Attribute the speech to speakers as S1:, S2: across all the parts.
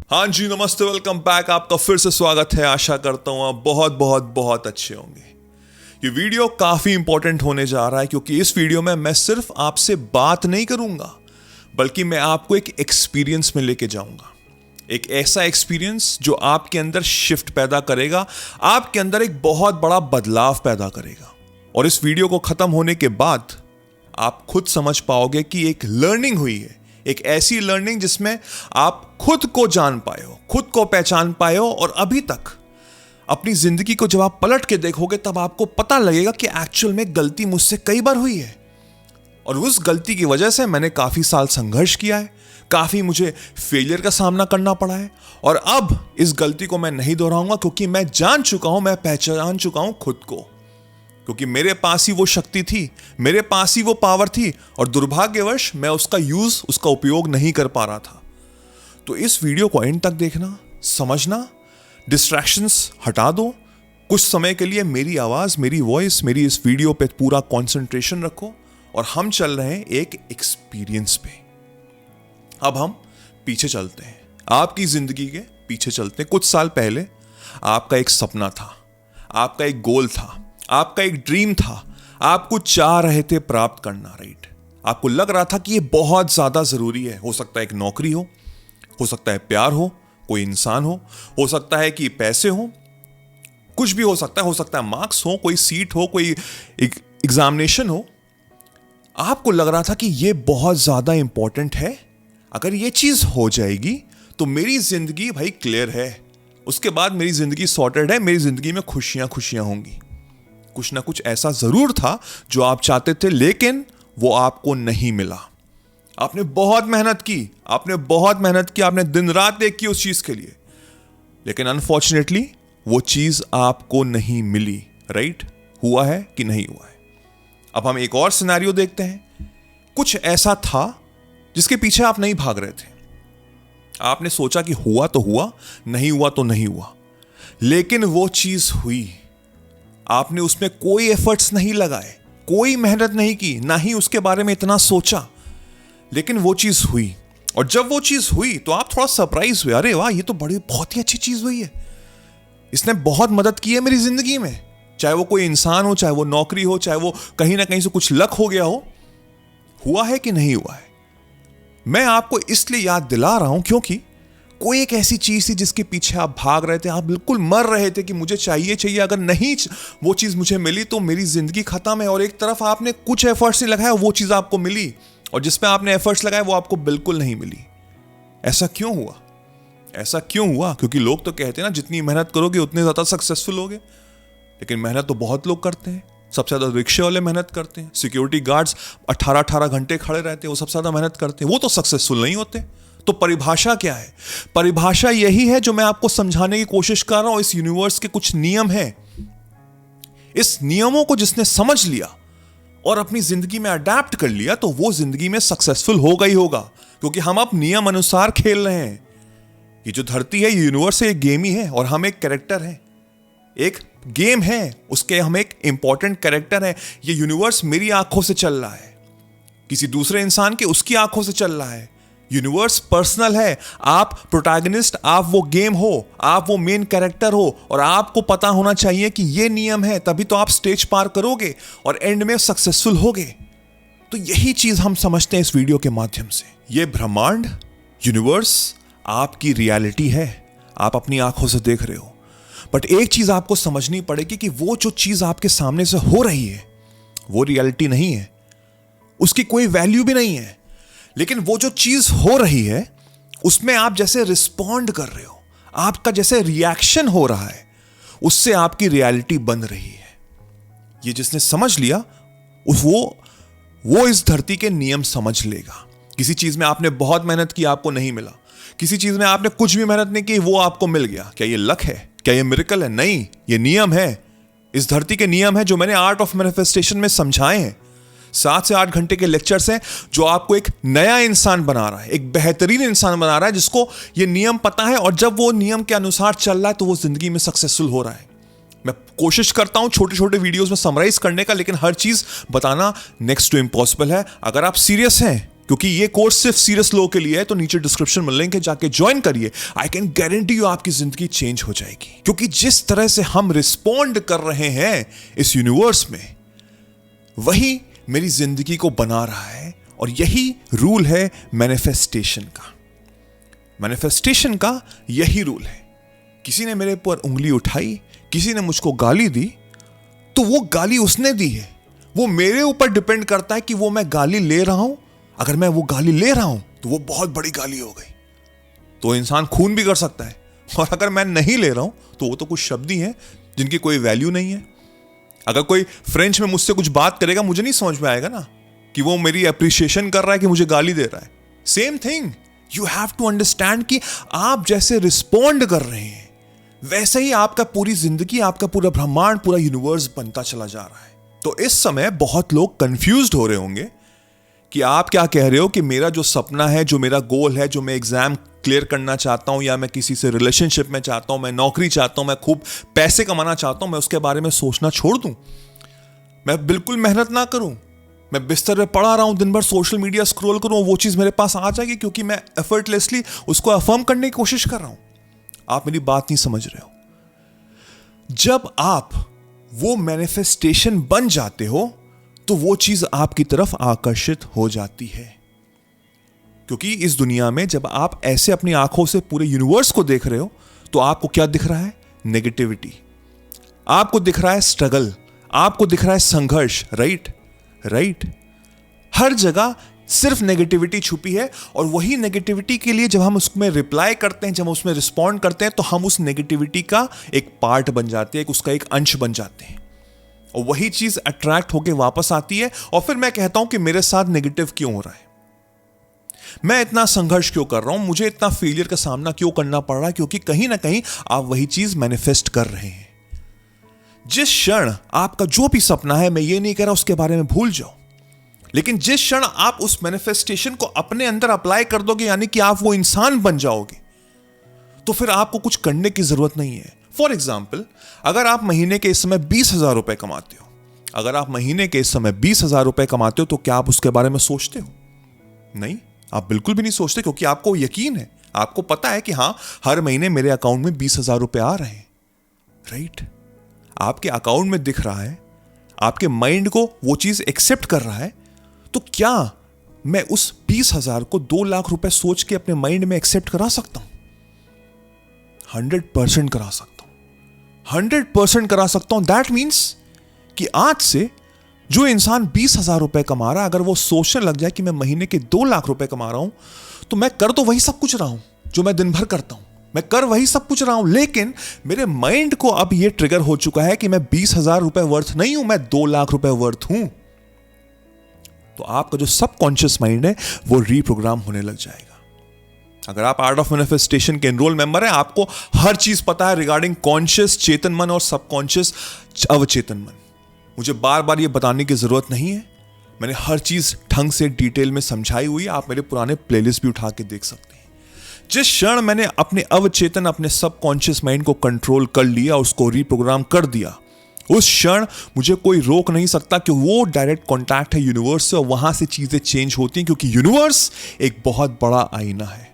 S1: हाँ जी, नमस्ते, welcome back. आपका फिर से स्वागत है। आशा करता हूँ आप बहुत बहुत बहुत अच्छे होंगे। ये वीडियो काफ़ी इंपॉर्टेंट होने जा रहा है क्योंकि इस वीडियो में मैं सिर्फ आपसे बात नहीं करूँगा, बल्कि मैं आपको एक एक्सपीरियंस में लेके जाऊँगा। एक ऐसा एक्सपीरियंस जो आपके अंदर शिफ्ट पैदा करेगा, आपके अंदर एक बहुत बड़ा बदलाव पैदा करेगा। और इस वीडियो को ख़त्म होने के बाद आप खुद समझ पाओगे कि एक लर्निंग हुई है, एक ऐसी लर्निंग जिसमें आप खुद को जान पाए हो, खुद को पहचान पाए हो। और अभी तक अपनी जिंदगी को जब आप पलट के देखोगे तब आपको पता लगेगा कि एक्चुअल में गलती मुझसे कई बार हुई है और उस गलती की वजह से मैंने काफी साल संघर्ष किया है, काफी मुझे फेलियर का सामना करना पड़ा है। और अब इस गलती को मैं नहीं दोहराऊंगा क्योंकि मैं जान चुका हूं, मैं पहचान चुका हूं खुद को, क्योंकि मेरे पास ही वो शक्ति थी, मेरे पास ही वो पावर थी और दुर्भाग्यवश मैं उसका उपयोग नहीं कर पा रहा था। तो इस वीडियो को एंड तक देखना, समझना, डिस्ट्रैक्शंस हटा दो। कुछ समय के लिए मेरी आवाज, मेरी वॉइस, मेरी इस वीडियो पे पूरा कंसंट्रेशन रखो और हम चल रहे हैं एक एक्सपीरियंस पे। अब हम पीछे चलते हैं, आपकी जिंदगी के पीछे चलते हैं। कुछ साल पहले आपका एक सपना था, आपका एक गोल था, आपका एक ड्रीम था, आप कुछ चाह रहे थे प्राप्त करना, राइट? आपको लग रहा था कि ये बहुत ज्यादा जरूरी है। हो सकता है एक नौकरी हो सकता है प्यार हो, कोई इंसान हो सकता है कि पैसे हो, कुछ भी हो सकता है मार्क्स हो, कोई सीट हो, कोई एग्जामिनेशन हो। आपको लग रहा था कि ये बहुत ज्यादा इंपॉर्टेंट है, अगर ये चीज हो जाएगी तो मेरी जिंदगी भाई क्लियर है, उसके बाद मेरी जिंदगी सॉर्टेड है, मेरी जिंदगी में खुशियां होंगी। कुछ ना कुछ ऐसा जरूर था जो आप चाहते थे, लेकिन वो आपको नहीं मिला। आपने बहुत मेहनत की, आपने दिन रात एक की उस चीज के लिए, लेकिन अनफॉर्चुनेटली वो चीज आपको नहीं मिली, राइट? हुआ है कि नहीं हुआ है? अब हम एक और सिनेरियो देखते हैं। कुछ ऐसा था जिसके पीछे आप नहीं भाग रहे थे। आपने सोचा कि हुआ तो हुआ, नहीं हुआ तो नहीं हुआ, लेकिन वो चीज हुई। आपने उसमें कोई एफर्ट्स नहीं लगाए, कोई मेहनत नहीं की, ना ही उसके बारे में इतना सोचा, लेकिन वो चीज हुई। और जब वो चीज हुई तो आप थोड़ा सरप्राइज हुए, अरे वाह, ये तो बहुत ही अच्छी चीज हुई है, इसने बहुत मदद की है मेरी जिंदगी में। चाहे वो कोई इंसान हो, चाहे वो नौकरी हो, चाहे वो कहीं ना कहीं से कुछ लक हो गया हो। हुआ है कि नहीं हुआ है? मैं आपको इसलिए याद दिला रहा हूं क्योंकि कोई एक ऐसी चीज थी जिसके पीछे आप भाग रहे थे, आप बिल्कुल मर रहे थे कि मुझे चाहिए, अगर नहीं वो चीज मुझे मिली तो मेरी जिंदगी खत्म है। और एक तरफ आपने कुछ एफर्ट्स नहीं लगाया, वो चीज आपको मिली, और जिसमें आपने एफर्ट्स लगाए वो आपको बिल्कुल नहीं मिली। ऐसा क्यों हुआ? क्योंकि लोग तो कहते हैं ना, जितनी मेहनत करोगे उतने ज्यादा सक्सेसफुल होगे, लेकिन मेहनत तो बहुत लोग करते हैं। सबसे ज्यादा रिक्शे वाले मेहनत करते हैं, सिक्योरिटी गार्ड्स 18-18 घंटे खड़े रहते हैं, वो सबसे ज्यादा मेहनत करते हैं, वो तो सक्सेसफुल नहीं होते। तो परिभाषा क्या है? परिभाषा यही है जो मैं आपको समझाने की कोशिश कर रहा हूं। इस यूनिवर्स के कुछ नियम हैं। इस नियमों को जिसने समझ लिया और अपनी जिंदगी में अडेप्ट कर लिया तो वो जिंदगी में सक्सेसफुल होगा ही होगा, क्योंकि हम अब नियम अनुसार खेल रहे हैं। ये जो धरती है, ये यूनिवर्स है, एक गेम ही है और हम एक कैरेक्टर है, एक गेम है, उसके हम एक इंपॉर्टेंट कैरेक्टर है। ये यूनिवर्स मेरी आंखों से चल रहा है, किसी दूसरे इंसान के उसकी आंखों से चल रहा है। यूनिवर्स पर्सनल है, आप प्रोटैगनिस्ट, आप वो गेम हो, आप वो मेन कैरेक्टर हो, और आपको पता होना चाहिए कि ये नियम है, तभी तो आप स्टेज पार करोगे और एंड में सक्सेसफुल होगे। तो यही चीज हम समझते हैं इस वीडियो के माध्यम से। ये ब्रह्मांड, यूनिवर्स आपकी रियलिटी है, आप अपनी आंखों से देख रहे हो, बट एक चीज आपको समझनी पड़ेगी कि वो जो चीज आपके सामने से हो रही है वो रियलिटी नहीं है, उसकी कोई वैल्यू भी नहीं है। लेकिन वो जो चीज हो रही है उसमें आप जैसे रिस्पॉन्ड कर रहे हो, आपका जैसे रिएक्शन हो रहा है, उससे आपकी रियलिटी बन रही है। ये जिसने समझ लिया वो इस धरती के नियम समझ लेगा। किसी चीज में आपने बहुत मेहनत की, आपको नहीं मिला। किसी चीज में आपने कुछ भी मेहनत नहीं की, वो आपको मिल गया। क्या ये लक है? क्या ये मिरेकल है? नहीं, ये नियम है, इस धरती के नियम है जो मैंने आर्ट ऑफ मैनिफेस्टेशन में समझाए हैं। 7 से 8 घंटे के लेक्चर्स हैं जो आपको एक नया इंसान बना रहा है, एक बेहतरीन इंसान बना रहा है जिसको ये नियम पता है, और जब वो नियम के अनुसार चल रहा है तो वो जिंदगी में सक्सेसफुल हो रहा है। मैं कोशिश करता हूं छोटे छोटे वीडियोस में समराइज करने का, लेकिन हर चीज बताना नेक्स्ट टू इम्पॉसिबल है। अगर आप सीरियस हैं क्योंकि ये कोर्स सिर्फ सीरियस लोगों के लिए है, तो नीचे डिस्क्रिप्शन में लिंक है, जाके ज्वाइन करिए। आई कैन गारंटी यू आपकी जिंदगी चेंज हो जाएगी, क्योंकि जिस तरह से हम रिस्पॉन्ड कर रहे हैं इस यूनिवर्स में, वही मेरी जिंदगी को बना रहा है। और यही रूल है मैनिफेस्टेशन का। मैनिफेस्टेशन का यही रूल है। किसी ने मेरे ऊपर उंगली उठाई, किसी ने मुझको गाली दी, तो वो गाली उसने दी है, वो मेरे ऊपर डिपेंड करता है कि वो मैं गाली ले रहा हूं। अगर मैं वो गाली ले रहा हूं तो वो बहुत बड़ी गाली हो गई, तो इंसान खून भी कर सकता है। और अगर मैं नहीं ले रहा हूं तो वो तो कुछ शब्द ही हैं जिनकी कोई वैल्यू नहीं है। अगर कोई फ्रेंच में मुझसे कुछ बात करेगा, मुझे नहीं समझ में आएगा ना कि वो मेरी अप्रिसिएशन कर रहा है कि मुझे गाली दे रहा है। Same thing, you have to understand कि आप जैसे रिस्पॉन्ड कर रहे हैं, वैसे ही आपका पूरी जिंदगी, आपका पूरा ब्रह्मांड, पूरा यूनिवर्स बनता चला जा रहा है। तो इस समय बहुत लोग कंफ्यूज्ड हो रहे होंगे कि आप क्या कह रहे हो कि मेरा जो सपना है, जो मेरा गोल है, जो मैं एग्जाम क्लियर करना चाहता हूं, या मैं किसी से रिलेशनशिप में चाहता हूं, मैं नौकरी चाहता हूं, मैं खूब पैसे कमाना चाहता हूं, मैं उसके बारे में सोचना छोड़ दूं, मैं बिल्कुल मेहनत ना करूं, मैं बिस्तर में पड़ा रहा हूं, दिन भर सोशल मीडिया स्क्रॉल करूं, वो चीज मेरे पास आ जाएगी क्योंकि मैं एफर्टलेसली उसको अफर्म करने की कोशिश कर रहा हूं। आप मेरी बात नहीं समझ रहे हो। जब आप वो मैनिफेस्टेशन बन जाते हो तो वो चीज आपकी तरफ आकर्षित हो जाती है, क्योंकि इस दुनिया में जब आप ऐसे अपनी आंखों से पूरे यूनिवर्स को देख रहे हो तो आपको क्या दिख रहा है? नेगेटिविटी। आपको दिख रहा है स्ट्रगल, आपको दिख रहा है संघर्ष। राइट। हर जगह सिर्फ नेगेटिविटी छुपी है, और वही नेगेटिविटी के लिए जब हम उसमें रिप्लाई करते हैं, जब हम उसमें रिस्पॉन्ड करते हैं, तो हम उस नेगेटिविटी का एक पार्ट बन जाते हैं, उसका एक अंश बन जाते हैं, और वही चीज अट्रैक्ट होके वापस आती है। और फिर मैं कहता हूं कि मेरे साथ नेगेटिव क्यों हो रहा है, मैं इतना संघर्ष क्यों कर रहा हूं, मुझे इतना फेलियर का सामना क्यों करना पड़ रहा है? क्योंकि कहीं ना कहीं आप वही चीज मैनिफेस्ट कर रहे हैं। जिस क्षण आपका जो भी सपना है, मैं ये नहीं कह रहा उसके बारे में भूल जाओ, लेकिन जिस क्षण आप उस मैनिफेस्टेशन को अपने अंदर अप्लाई कर दोगे, यानी कि आप वो इंसान बन जाओगे, तो फिर आपको कुछ करने की जरूरत नहीं है। फॉर एग्जाम्पल, अगर आप महीने के इस समय 20,000 रुपए कमाते हो, अगर आप महीने के इस समय 20,000 रुपए कमाते हो, तो क्या आप उसके बारे में सोचते हो? नहीं, आप बिल्कुल भी नहीं सोचते, क्योंकि आपको यकीन है, आपको पता है कि हां, हर महीने मेरे अकाउंट में 20,000 रुपए आ रहे हैं। राइट। आपके अकाउंट में दिख रहा है, आपके माइंड को वो चीज एक्सेप्ट कर रहा है, तो क्या मैं उस 20,000 को 2 लाख रुपए सोच के अपने माइंड में एक्सेप्ट करा सकता हूं? 100% करा सकता हूं, 100% करा सकता हूं। दैट मीन्स कि आज से जो इंसान 20,000 रुपए कमा रहा है, अगर वो सोचने लग जाए कि मैं महीने के 2 लाख रुपए कमा रहा हूं, तो मैं कर तो वही सब कुछ रहा हूं जो मैं दिन भर करता हूं, मैं कर वही सब कुछ रहा हूं, लेकिन मेरे माइंड को अब ये ट्रिगर हो चुका है कि मैं 20,000 रुपए वर्थ नहीं हूं, मैं 2 लाख रुपए वर्थ हूं। तो आपका जो सबकॉन्शियस माइंड है वो रीप्रोग्राम होने लग जाएगा। अगर आप आर्ट ऑफ मैनिफेस्टेशन के एनरोल मेंबर हैं, आपको हर चीज पता है रिगार्डिंग कॉन्शियस चेतन मन और सबकॉन्शियस अवचेतन मन। मुझे बार बार ये बताने की जरूरत नहीं है, मैंने हर चीज ढंग से डिटेल में समझाई हुई है। आप मेरे पुराने प्लेलिस्ट भी उठा के देख सकते हैं। जिस क्षण मैंने अपने अवचेतन, अपने सबकॉन्शियस माइंड को कंट्रोल कर लिया, उसको रीप्रोग्राम कर दिया, उस क्षण मुझे कोई रोक नहीं सकता, कि वो डायरेक्ट कांटेक्ट है यूनिवर्स से, और वहां से चीजें चेंज होती हैं, क्योंकि यूनिवर्स एक बहुत बड़ा आईना है,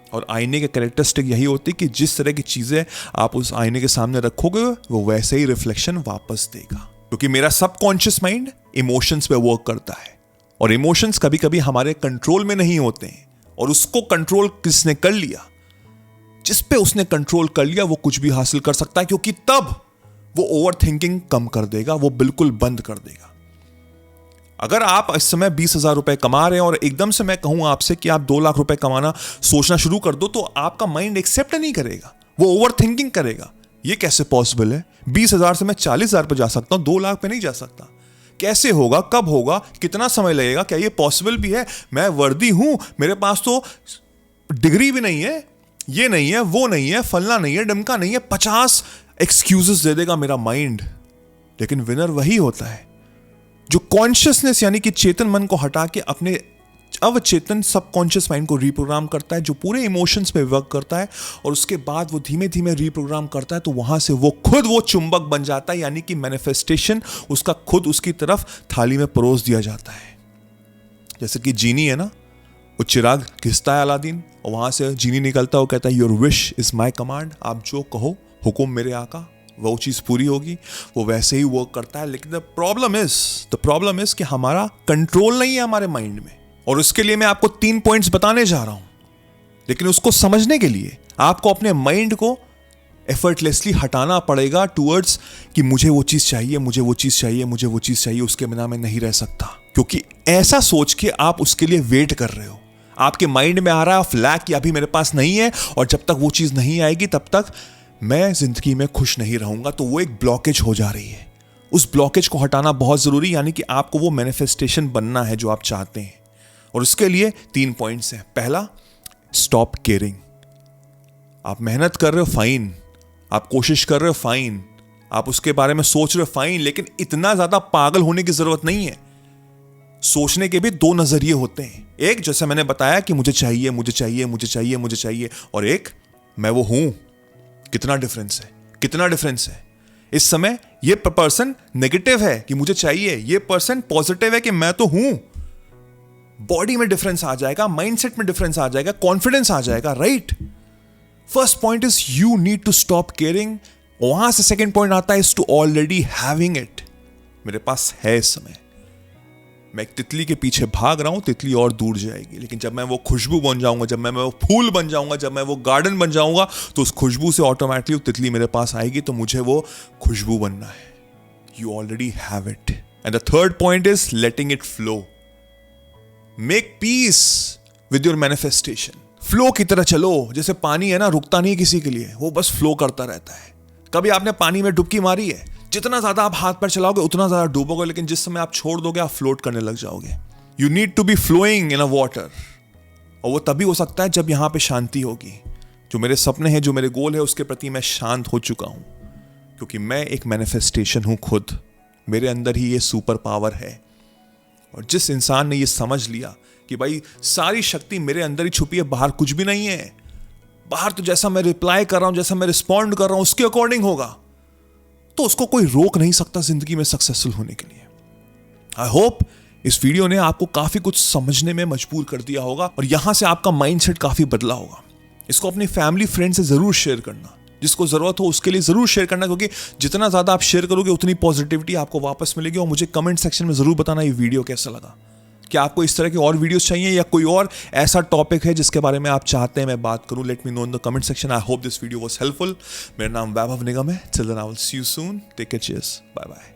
S1: और आईने के कैरेक्टरिस्टिक यही होती है कि जिस तरह की चीजें आप उस आईने के सामने रखोगे, वो वैसे ही रिफ्लेक्शन वापस देगा। क्योंकि मेरा सबकॉन्शियस माइंड इमोशंस पे वर्क करता है, और इमोशंस कभी कभी हमारे कंट्रोल में नहीं होते हैं, और उसको कंट्रोल किसने कर लिया, जिस पे उसने कंट्रोल कर लिया, वो कुछ भी हासिल कर सकता है, क्योंकि तब वो ओवर थिंकिंग कम कर देगा, वो बिल्कुल बंद कर देगा। अगर आप इस समय 20,000 रुपए कमा रहे हैं और एकदम से मैं कहूं आपसे कि आप 2 लाख रुपए कमाना सोचना शुरू कर दो, तो आपका माइंड एक्सेप्ट नहीं करेगा, वो ओवर थिंकिंग करेगा। ये कैसे पॉसिबल है? 20,000 से मैं 40,000 पे जा सकता हूं, 2 लाख पे नहीं जा सकता। कैसे होगा, कब होगा, कितना समय लगेगा, क्या ये पॉसिबल भी है? मैं वर्दी हूं, मेरे पास तो डिग्री भी नहीं है, ये नहीं है, वो नहीं है, फलना नहीं है, डमका नहीं है, 50 एक्सक्यूजेस दे देगा मेरा माइंड। लेकिन विनर वही होता है जो कॉन्शियसनेस यानी कि चेतन मन को हटा के अपने अवचेतन सबकॉन्शियस माइंड को रीप्रोग्राम करता है, जो पूरे इमोशंस पे वर्क करता है, और उसके बाद वो धीमे धीमे रीप्रोग्राम करता है, तो वहां से वो खुद वो चुंबक बन जाता है, यानी कि मैनिफेस्टेशन उसका खुद उसकी तरफ थाली में परोस दिया जाता है। जैसे कि जीनी है ना, वो चिराग घिसता है अलादीन और वहां से जीनी निकलता है। वो कहता है your wish is my command, आप जो कहो हुकुम मेरे आका, वो चीज़ पूरी होगी। वो वैसे ही वर्क करता है। लेकिन द प्रॉब्लम इज कि हमारा कंट्रोल नहीं है हमारे माइंड में। और उसके लिए मैं आपको 3 पॉइंट्स बताने जा रहा हूं। लेकिन उसको समझने के लिए आपको अपने माइंड को एफर्टलेसली हटाना पड़ेगा टूवर्ड्स कि मुझे वो चीज़ चाहिए, मुझे वो चीज़ चाहिए, मुझे वो चीज़ चाहिए, उसके बिना मैं नहीं रह सकता। क्योंकि ऐसा सोच के आप उसके लिए वेट कर रहे हो। आपके माइंड में आ रहा है फ्लैग कि अभी मेरे पास नहीं है और जब तक वो चीज़ नहीं आएगी तब तक मैं जिंदगी में खुश नहीं रहूंगा। तो वो एक ब्लॉकेज हो जा रही है। उस ब्लॉकेज को हटाना बहुत जरूरी, यानी कि आपको वो मैनिफेस्टेशन बनना है जो आप चाहते हैं। और उसके लिए 3 पॉइंट्स हैं। पहला, स्टॉप केयरिंग। आप मेहनत कर रहे हो, फाइन। आप कोशिश कर रहे हो, फाइन। आप उसके बारे में सोच रहे हो, फाइन। लेकिन इतना ज्यादा पागल होने की जरूरत नहीं है। सोचने के भी 2 नजरिए होते हैं। एक, जैसे मैंने बताया कि मुझे चाहिए, मुझे चाहिए, मुझे चाहिए, मुझे चाहिए, और एक, मैं वो हूं। कितना डिफरेंस है, कितना डिफरेंस है। इस समय ये पर्सन नेगेटिव है कि मुझे चाहिए, ये पर्सन पॉजिटिव है कि मैं तो हूं। बॉडी में डिफरेंस आ जाएगा, माइंडसेट में डिफरेंस आ जाएगा, कॉन्फिडेंस आ जाएगा, right. First point is you need to stop caring. वहां से सेकेंड पॉइंट आता है is to already having it. मेरे पास है इस समय। मैं एक तितली के पीछे भाग रहा हूं, तितली और दूर जाएगी। लेकिन जब मैं वो खुशबू बन जाऊंगा, जब मैं वो फूल बन जाऊंगा, जब मैं वो गार्डन बन जाऊंगा, तो उस खुशबू से ऑटोमेटिकली तितली मेरे पास आएगी। तो मुझे वो खुशबू बनना है। You already have it. And the third point is letting it flow. Make peace with your manifestation. Flow की तरह चलो। जैसे पानी है ना, रुकता नहीं किसी के लिए, वो बस फ्लो करता रहता है। कभी आपने पानी में डुबकी मारी है? जितना ज्यादा आप हाथ पैर चलाओगे उतना ज्यादा डूबोगे, लेकिन जिस समय आप छोड़ दोगे आप फ्लोट करने लग जाओगे। You need to be flowing in a water. और वो तभी हो सकता है जब यहां पे शांति होगी। जो मेरे सपने हैं, जो मेरे गोल है, उसके प्रति मैं शांत हो चुका हूं। क्योंकि मैं एक मैनिफेस्टेशन हूं खुद। मेरे अंदर ही ये सुपर पावर है। और जिस इंसान ने ये समझ लिया कि भाई सारी शक्ति मेरे अंदर ही छुपी है, बाहर कुछ भी नहीं है, बाहर तो जैसा मैं रिप्लाई कर रहा हूं, जैसा मैं रिस्पॉन्ड कर रहा हूं, उसके अकॉर्डिंग होगा, तो उसको कोई रोक नहीं सकता जिंदगी में सक्सेसफुल होने के लिए। आई होप इस वीडियो ने आपको काफी कुछ समझने में मजबूर कर दिया होगा और यहां से आपका माइंडसेट काफी बदला होगा। इसको अपनी फैमिली फ्रेंड से जरूर शेयर करना। जिसको जरूरत हो उसके लिए जरूर शेयर करना, क्योंकि जितना ज्यादा आप शेयर करोगे उतनी पॉजिटिविटी आपको वापस मिलेगी। और मुझे कमेंट सेक्शन में जरूर बताना ये वीडियो कैसा लगा। क्या आपको इस तरह के और वीडियोस चाहिए या कोई और ऐसा टॉपिक है जिसके बारे में आप चाहते हैं मैं बात करूं? Let me know in the comment section. I hope this video was helpful. मेरा नाम वैभव निगम है। Till then I will see you soon. Take care, cheers, bye bye.